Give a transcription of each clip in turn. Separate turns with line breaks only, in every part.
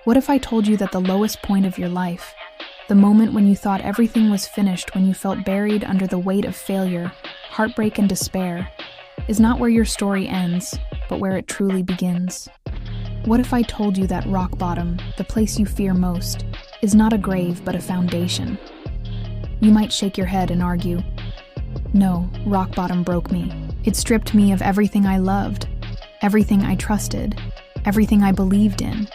What if I told you that the lowest point of your life, the moment when you thought everything was finished, when you felt buried under the weight of failure, heartbreak, and despair, is not where your story ends, but where it truly begins? What if I told you that rock bottom, the place you fear most, is not a grave but a foundation? You might shake your head and argue, "No, rock bottom broke me. It stripped me of everything I loved, everything I trusted, everything I believed in.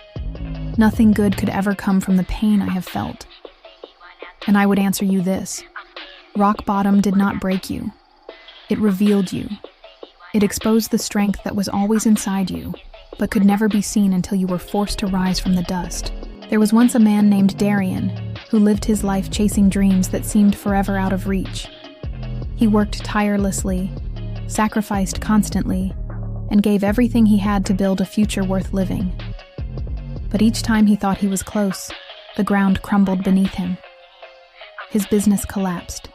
Nothing good could ever come from the pain I have felt." And I would answer you this: rock bottom did not break you. It revealed you. It exposed the strength that was always inside you, but could never be seen until you were forced to rise from the dust. There was once a man named Darian who lived his life chasing dreams that seemed forever out of reach. He worked tirelessly, sacrificed constantly, and gave everything he had to build a future worth living. But each time he thought he was close, the ground crumbled beneath him. His business collapsed.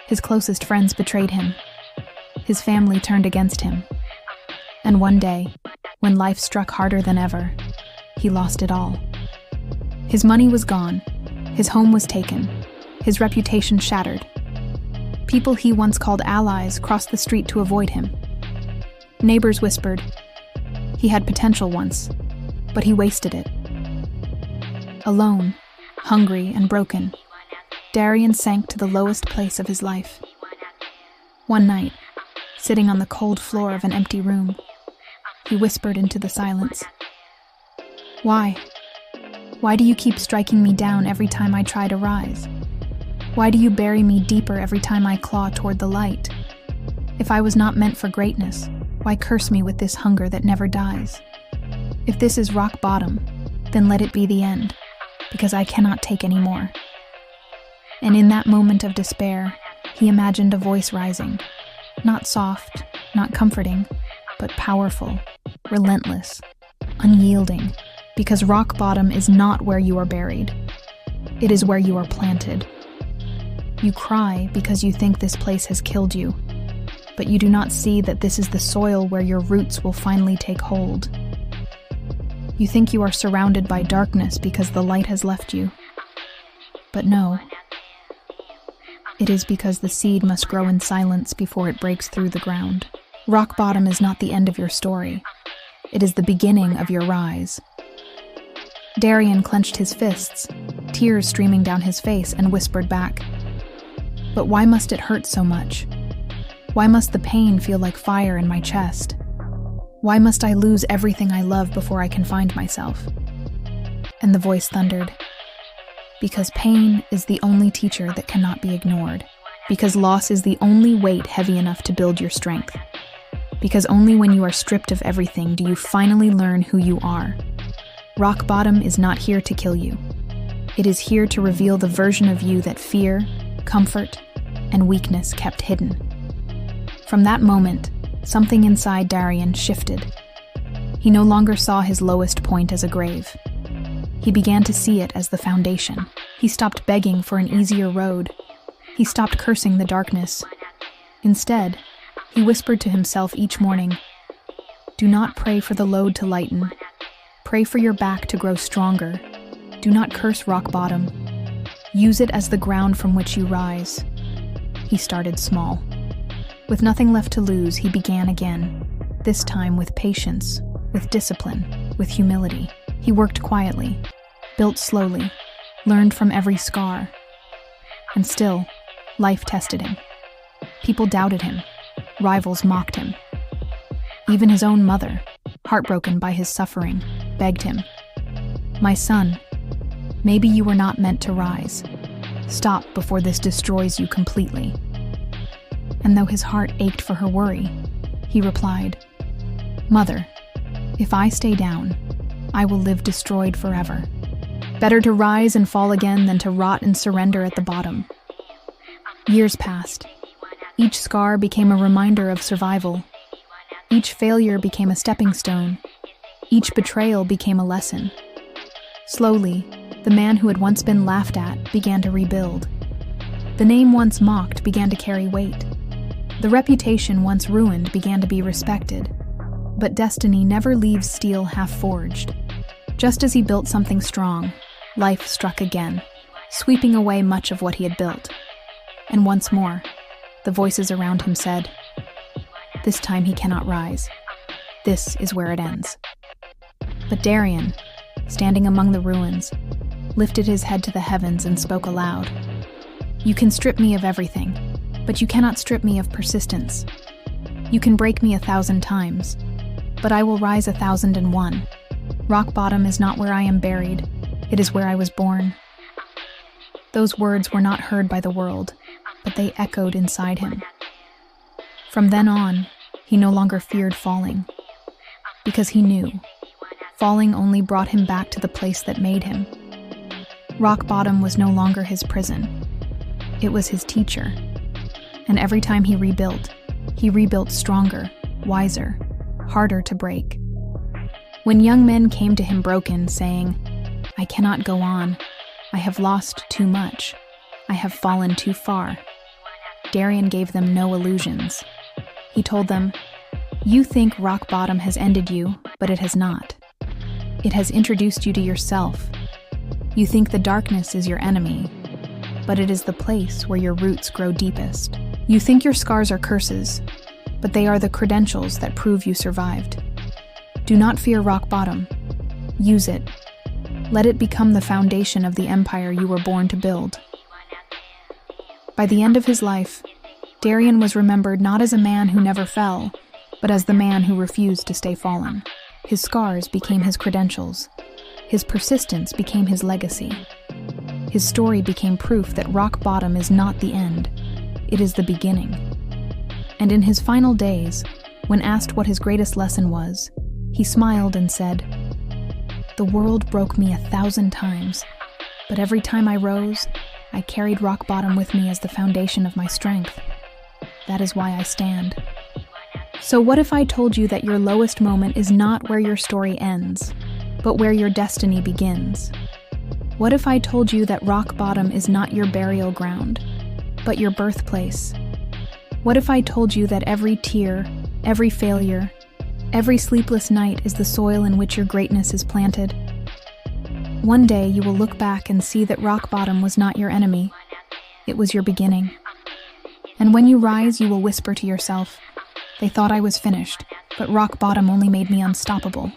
His closest friends betrayed him. His family turned against him. And one day, when life struck harder than ever, he lost it all. His money was gone. His home was taken. His reputation shattered. People he once called allies crossed the street to avoid him. Neighbors whispered, he had potential once, but he wasted it. Alone, hungry, and broken, Darian sank to the lowest place of his life. One night, sitting on the cold floor of an empty room, he whispered into the silence, "Why? Why do you keep striking me down every time I try to rise? Why do you bury me deeper every time I claw toward the light? If I was not meant for greatness, why curse me with this hunger that never dies? If this is rock bottom, then let it be the end, because I cannot take any more." And in that moment of despair, he imagined a voice rising, not soft, not comforting, but powerful, relentless, unyielding, because rock bottom is not where you are buried. It is where you are planted. You cry because you think this place has killed you, but you do not see that this is the soil where your roots will finally take hold. You think you are surrounded by darkness because the light has left you. But no. It is because the seed must grow in silence before it breaks through the ground. Rock bottom is not the end of your story. It is the beginning of your rise. Darian clenched his fists, tears streaming down his face, and whispered back, "But why must it hurt so much? Why must the pain feel like fire in my chest? Why must I lose everything I love before I can find myself?" And the voice thundered, "Because pain is the only teacher that cannot be ignored. Because loss is the only weight heavy enough to build your strength. Because only when you are stripped of everything do you finally learn who you are. Rock bottom is not here to kill you. It is here to reveal the version of you that fear, comfort, and weakness kept hidden." From that moment, something inside Darian shifted. He no longer saw his lowest point as a grave. He began to see it as the foundation. He stopped begging for an easier road. He stopped cursing the darkness. Instead, he whispered to himself each morning, "Do not pray for the load to lighten. Pray for your back to grow stronger. Do not curse rock bottom. Use it as the ground from which you rise." He started small. With nothing left to lose, he began again, this time with patience, with discipline, with humility. He worked quietly, built slowly, learned from every scar. And still, life tested him. People doubted him. Rivals mocked him. Even his own mother, heartbroken by his suffering, begged him, "My son, maybe you were not meant to rise. Stop before this destroys you completely." And though his heart ached for her worry, he replied, "Mother, if I stay down, I will live destroyed forever. Better to rise and fall again than to rot and surrender at the bottom." Years passed. Each scar became a reminder of survival. Each failure became a stepping stone. Each betrayal became a lesson. Slowly, the man who had once been laughed at began to rebuild. The name once mocked began to carry weight. The reputation once ruined began to be respected. But destiny never leaves steel half-forged. Just as he built something strong, life struck again, sweeping away much of what he had built. And once more, the voices around him said, "This time he cannot rise. This is where it ends." But Darian, standing among the ruins, lifted his head to the heavens and spoke aloud. "You can strip me of everything, but you cannot strip me of persistence. You can break me 1,000 times, but I will rise 1,001. Rock bottom is not where I am buried, it is where I was born." Those words were not heard by the world, but they echoed inside him. From then on, he no longer feared falling, because he knew falling only brought him back to the place that made him. Rock bottom was no longer his prison. It was his teacher. And every time he rebuilt stronger, wiser, harder to break. When young men came to him broken, saying, "I cannot go on. I have lost too much. I have fallen too far," Darian gave them no illusions. He told them, "You think rock bottom has ended you, but it has not. It has introduced you to yourself. You think the darkness is your enemy, but it is the place where your roots grow deepest. You think your scars are curses, but they are the credentials that prove you survived. Do not fear rock bottom. Use it. Let it become the foundation of the empire you were born to build." By the end of his life, Darian was remembered not as a man who never fell, but as the man who refused to stay fallen. His scars became his credentials. His persistence became his legacy. His story became proof that rock bottom is not the end, it is the beginning. And in his final days, when asked what his greatest lesson was, he smiled and said, "The world broke me 1,000 times, but every time I rose, I carried rock bottom with me as the foundation of my strength. That is why I stand." So what if I told you that your lowest moment is not where your story ends, but where your destiny begins? What if I told you that rock bottom is not your burial ground, but your birthplace? What if I told you that every tear, every failure, every sleepless night is the soil in which your greatness is planted? One day you will look back and see that rock bottom was not your enemy, it was your beginning. And when you rise, you will whisper to yourself, "They thought I was finished, but rock bottom only made me unstoppable."